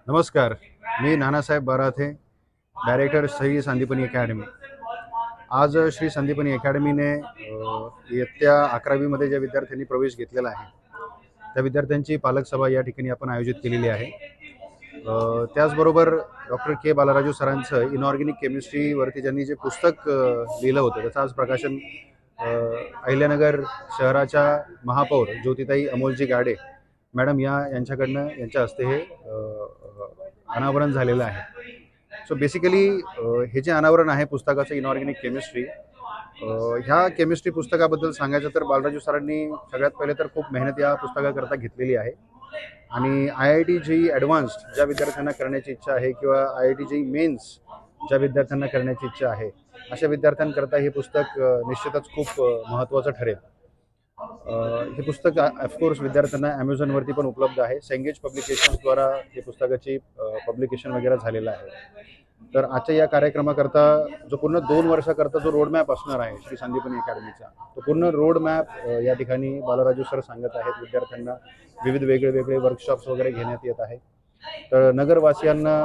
नमस्कार. मी Nanasaheb बराथे, director Shri Sandipani academy. आज श्री संदीपनी अकॅडमीने इयत्ता 11वीमध्ये ज्या विद्यार्थ्यांनी प्रवेश घेतलेला आहे, त्या विद्यार्थ्यांची पालक सभा या ठिकाणी आपण आयोजित केलेली आहे. त्याचबरोबर डॉक्टर के बालाराजू सरांचं इनऑर्गॅनिक केमिस्ट्रीवरती ज्यांनी जे पुस्तक लिहिलं होतं, त्याचं आज प्रकाशन अहिल्यानगर शहराच्या महापौर ज्योतिताई अमोलजी गाडे मॅडम यांच्याकडनं यांच्या हस्ते हे अनावरण झालेलं आहे. सो बेसिकली हे जे अनावरण आहे पुस्तकाचं इनऑर्गॅनिक केमिस्ट्री, ह्या केमिस्ट्री पुस्तकाबद्दल सांगायचं तर बालराजू सरांनी सगळ्यात पहिले तर खूप मेहनत या पुस्तकाकरता घेतलेली आहे. आणि IIT JEE ॲडव्हान्स्ड ज्या विद्यार्थ्यांना करण्याची इच्छा आहे किंवा IIT JEE मेन्स ज्या विद्यार्थ्यांना करण्याची इच्छा आहे, अशा विद्यार्थ्यांकरता हे पुस्तक निश्चितच खूप महत्त्वाचं ठरेल. हे पुस्तक ऑफकोर्स विद्यार्थ्यांना ॲमेझॉनवरती पण उपलब्ध आहे. सेंगेज पब्लिकेशन्सद्वारा हे पुस्तकाची पब्लिकेशन वगैरे झालेलं आहे. तर आजच्या या कार्यक्रमाकरता जो पूर्ण 2 वर्षाकरता जो रोडमॅप असणार आहे श्री संदीपनी अकॅडमीचा, तो पूर्ण रोडमॅप या ठिकाणी बालाराजू सर सांगत आहेत. विद्यार्थ्यांना विविध वेगळे वर्कशॉप्स वगैरे घेण्यात येत आहे. तर नगरवासियांना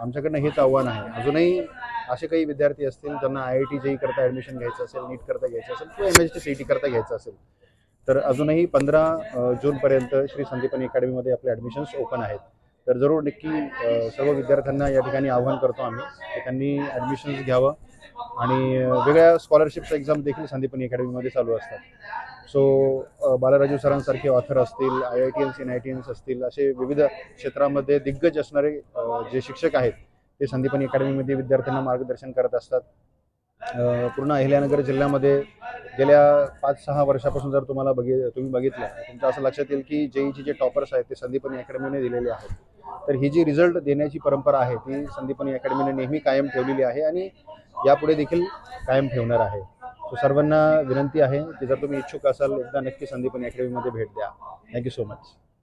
आमच्याकडनं हेच आव्हान आहे, अजूनही असे काही विद्यार्थी असतील ज्यांना IIT JEE करता ॲडमिशन घ्यायचं असेल, नीट करता घ्यायचं असेल किंवा MSc CET करता घ्यायचं असेल, तर अजूनही 15 जूनपर्यंत श्री संदीपनी अकॅडमीमध्ये आपले ॲडमिशन्स ओपन आहेत. तर जरूर नक्की सर्व विद्यार्थ्यांना या ठिकाणी आवाहन करतो आम्ही की त्यांनी ॲडमिशन्स घ्यावं. आणि वेगळ्या स्कॉलरशिप्स एक्झाम देखील संदीपनी अकॅडमीमध्ये चालू असतात. सो बालाराजू सरांसारखे ऑथर असतील, IITians NITians असतील, असे विविध क्षेत्रामध्ये दिग्गज असणारे जे शिक्षक आहेत ते संदीपनी अकॅडमीमध्ये विद्यार्थ्यांना मार्गदर्शन करत असतात. पूर्ण अहिल्यानगर जिल्ह्यामध्ये गेल्या 5-6 वर्षापासून जर तुम्ही बघितलं, तुमचं असं लक्षात येईल की JEEचे जे टॉपर्स आहेत ते संदीपनी अकॅडमीने दिलेले आहेत. तर ही जी रिझल्ट देण्याची परंपरा आहे ती संदीपनी अकॅडमीने नेहमी कायम ठेवलेली आहे आणि यापुढे देखील कायम ठेवणार आहे. सो सर्वांना विनंती आहे की जर तुम्ही इच्छुक असाल, एकदा नक्की संदीपनी अकॅडमीमध्ये भेट द्या. Thank you so much.